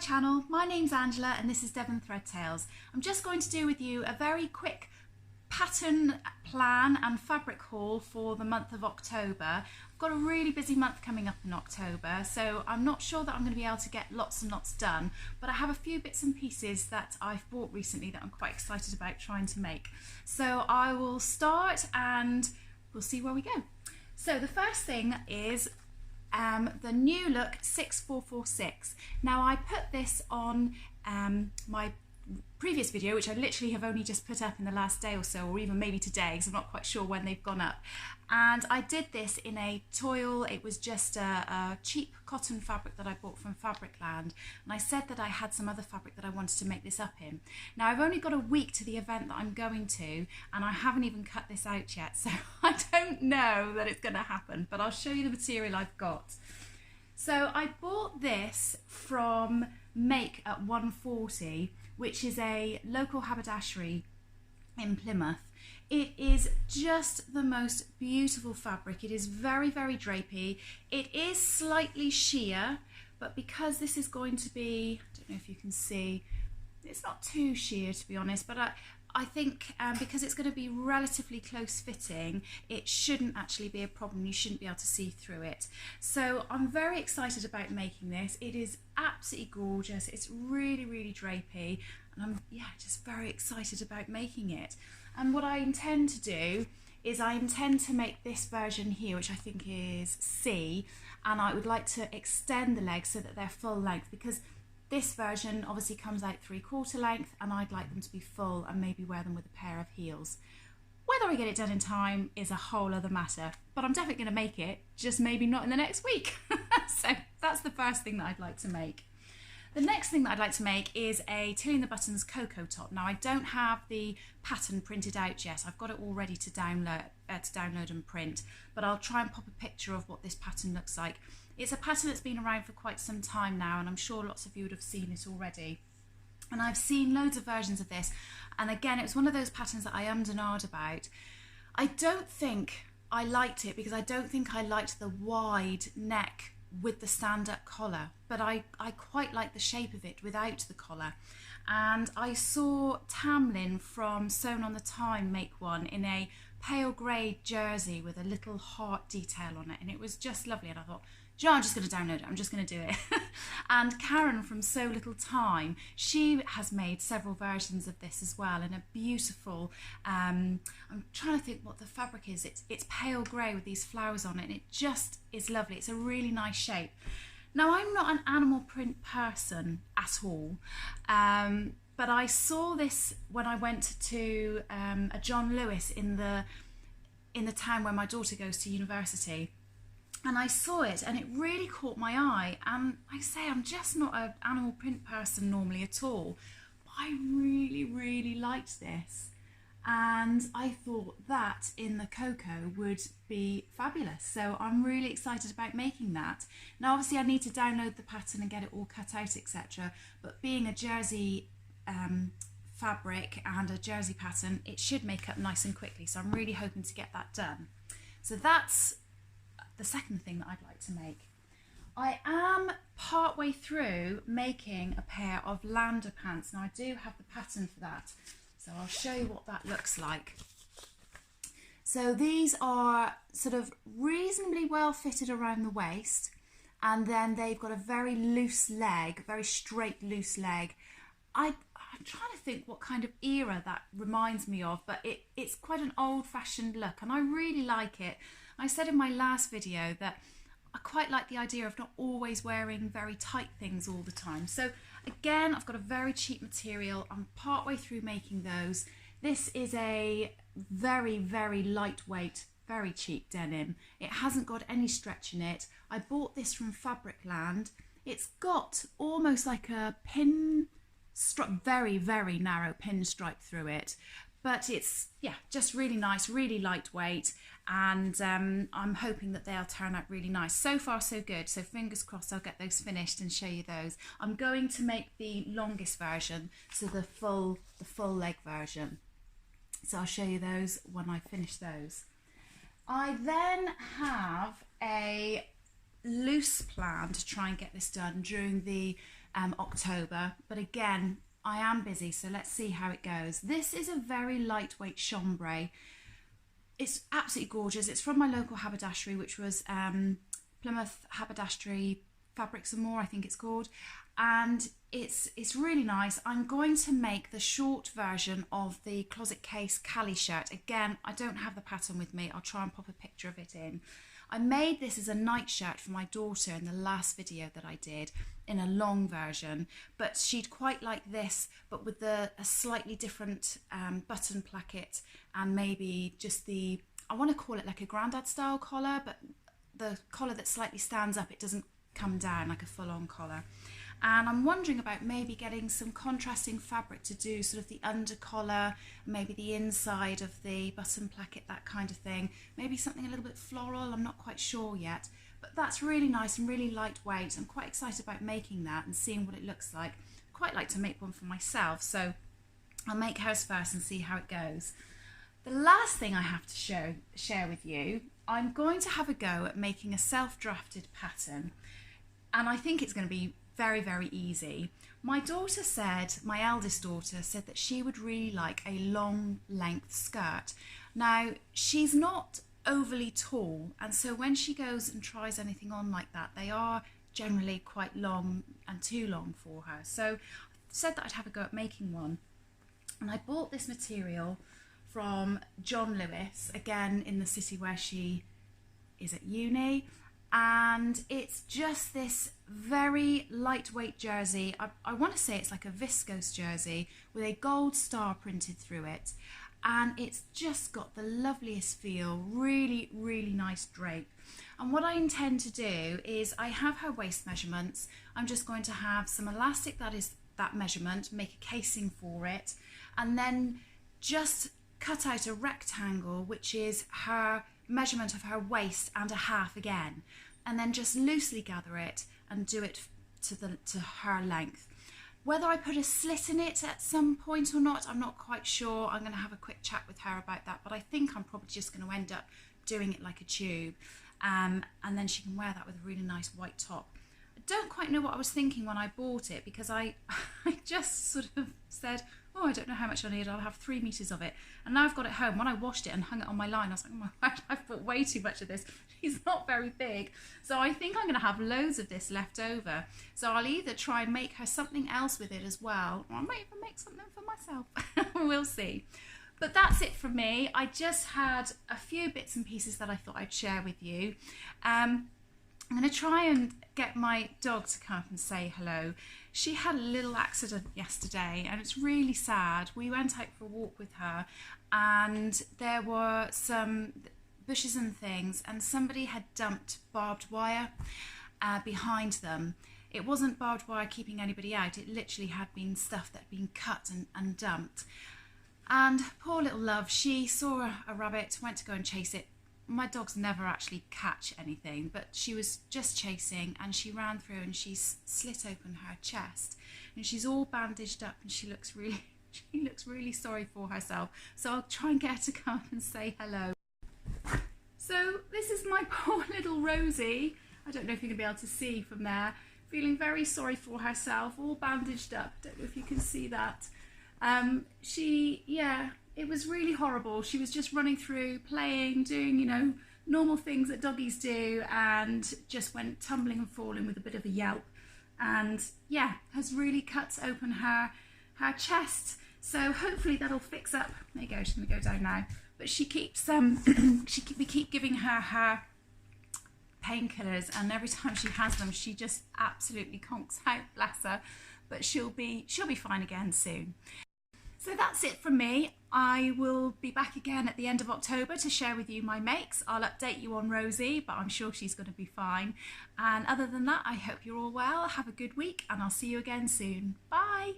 channel, my name's Angela and this is Devon Thread Tales. I'm just going to do with you a very quick pattern plan and fabric haul for the month of October. I've got a really busy month coming up in October, so I'm not sure that I'm going to be able to get lots and lots done, but I have a few bits and pieces that I've bought recently that I'm quite excited about trying to make. So I will start and we'll see where we go. So the first thing is the New Look 6446. Now I put this on my previous video, which I literally have only just put up in the last day or so, or even maybe today, because I'm not quite sure when they've gone up. And I did this in a toil. It was just a cheap cotton fabric that I bought from Fabricland, and I said that I had some other fabric that I wanted to make this up in. Now I've only got a week to the event that I'm going to, and I haven't even cut this out yet, so I don't know that it's going to happen, but I'll show you the material I've got. So I bought this from Make at 140, which is a local haberdashery in Plymouth. It is just the most beautiful fabric. It is very, very drapey. It is slightly sheer, but because this is going to be, I don't know if you can see, it's not too sheer to be honest, but I think because it's going to be relatively close fitting, it shouldn't actually be a problem. You shouldn't be able to see through it. So I'm very excited about making this. It is absolutely gorgeous. It's really, really drapey, and I'm just very excited about making it. And what I intend to do is I intend to make this version here, which I think is C, and I would like to extend the legs so that they're full length, because this version obviously comes out 3/4 length, and I'd like them to be full and maybe wear them with a pair of heels. Whether I get it done in time is a whole other matter, but I'm definitely going to make it, just maybe not in the next week. So that's the first thing that I'd like to make. The next thing that I'd like to make is a Tilly and the Buttons cocoa top. Now I don't have the pattern printed out yet. I've got it all ready to download and print, but I'll try and pop a picture of what this pattern looks like. It's a pattern that's been around for quite some time now, and I'm sure lots of you would have seen it already. And I've seen loads of versions of this, and again, it was one of those patterns that I ummed and ahed about. I don't think I liked it because I don't think I liked the wide neck with the stand-up collar, but I quite like the shape of it without the collar. And I saw Tamlin from Sewn on the Time make one in a pale grey jersey with a little heart detail on it, and it was just lovely, and I thought, you know, I'm just going to download it, I'm just going to do it. And Karen from So Little Time, she has made several versions of this as well in a beautiful, I'm trying to think what the fabric is, it's pale grey with these flowers on it, and it just is lovely. It's a really nice shape. Now I'm not an animal print person at all, but I saw this when I went to a John Lewis in the town where my daughter goes to university. And I saw it and it really caught my eye, and like I say, I'm just not an animal print person normally at all, but I really, really liked this, and I thought that in the cocoa would be fabulous. So I'm really excited about making that. Now obviously I need to download the pattern and get it all cut out, etc., but being a jersey fabric and a jersey pattern, it should make up nice and quickly, so I'm really hoping to get that done. So that's the second thing that I'd like to make. I am partway through making a pair of Lambda Pants. Now I do have the pattern for that, so I'll show you what that looks like. So these are sort of reasonably well fitted around the waist, and then they've got a very loose leg, very straight loose leg. I'm trying to think what kind of era that reminds me of, but it's quite an old-fashioned look, and I really like it. I said in my last video that I quite like the idea of not always wearing very tight things all the time. So again, I've got a very cheap material. I'm partway through making those. This is a very, very lightweight, very cheap denim. It hasn't got any stretch in it. I bought this from Fabricland. It's got almost like a pin stripe, very, very narrow pin stripe through it. But it's, yeah, just really nice, really lightweight, and I'm hoping that they'll turn out really nice. So far, so good. So fingers crossed I'll get those finished and show you those. I'm going to make the longest version, so the full leg version. So I'll show you those when I finish those. I then have a loose plan to try and get this done during the October, but again, I am busy, so let's see how it goes. This is a very lightweight chambray. It's absolutely gorgeous. It's from my local haberdashery, which was Plymouth Haberdashery Fabrics and More, I think it's called, and it's really nice. I'm going to make the short version of the closet case Cali shirt. Again, I don't have the pattern with me. I'll try and pop a picture of it in. I made this as a night shirt for my daughter in the last video that I did in a long version, but she'd quite like this, but with a slightly different button placket, and maybe just the, I want to call it like a grandad style collar, but the collar that slightly stands up, it doesn't come down like a full-on collar. And I'm wondering about maybe getting some contrasting fabric to do sort of the under collar, maybe the inside of the button placket, that kind of thing. Maybe something a little bit floral, I'm not quite sure yet. But that's really nice and really lightweight. I'm quite excited about making that and seeing what it looks like. I'd quite like to make one for myself, so I'll make hers first and see how it goes. The last thing I have to share with you, I'm going to have a go at making a self-drafted pattern. And I think it's going to be very, very easy. My daughter said, my eldest daughter said that she would really like a long length skirt. Now, she's not overly tall, and so when she goes and tries anything on like that, they are generally quite long and too long for her. So I said that I'd have a go at making one. And I bought this material from John Lewis, again in the city where she is at uni. And it's just this very lightweight jersey. I want to say it's like a viscose jersey with a gold star printed through it. And it's just got the loveliest feel, really, really nice drape. And what I intend to do is, I have her waist measurements. I'm just going to have some elastic that is that measurement, make a casing for it, and then just cut out a rectangle, which is her measurement of her waist and a half again, and then just loosely gather it and do it to her length. Whether I put a slit in it at some point or not, I'm not quite sure. I'm going to have a quick chat with her about that, but I think I'm probably just going to end up doing it like a tube, and then she can wear that with a really nice white top. I don't quite know what I was thinking when I bought it, because I just sort of said, oh, I don't know how much I need, I'll have 3 meters of it. And now I've got it home. When I washed it and hung it on my line, I was like, oh my God, I've bought way too much of this. It's not very big. So I think I'm going to have loads of this left over. So I'll either try and make her something else with it as well, or I might even make something for myself. We'll see. But that's it from me. I just had a few bits and pieces that I thought I'd share with you. I'm going to try and get my dog to come up and say hello. She had a little accident yesterday and it's really sad. We went out for a walk with her and there were some bushes and things, and somebody had dumped barbed wire behind them. It wasn't barbed wire keeping anybody out, it literally had been stuff that had been cut and dumped. And poor little love, she saw a rabbit, went to go and chase it. My dogs never actually catch anything, but she was just chasing and she ran through and she slit open her chest and she's all bandaged up and she looks really sorry for herself. So I'll try and get her to come up and say hello. So this is my poor little Rosie. I don't know if you're going to be able to see from there. Feeling very sorry for herself, all bandaged up. Don't know if you can see that. It was really horrible. She was just running through, playing, doing, you know, normal things that doggies do, and just went tumbling and falling with a bit of a yelp. And yeah, has really cut open her chest. So hopefully that'll fix up. There you go, she's gonna go down now. But she keeps, we keep giving her painkillers, and every time she has them, she just absolutely conks out, bless her. But she'll be fine again soon. So that's it from me. I will be back again at the end of October to share with you my makes. I'll update you on Rosie, but I'm sure she's going to be fine. And other than that, I hope you're all well. Have a good week and I'll see you again soon. Bye.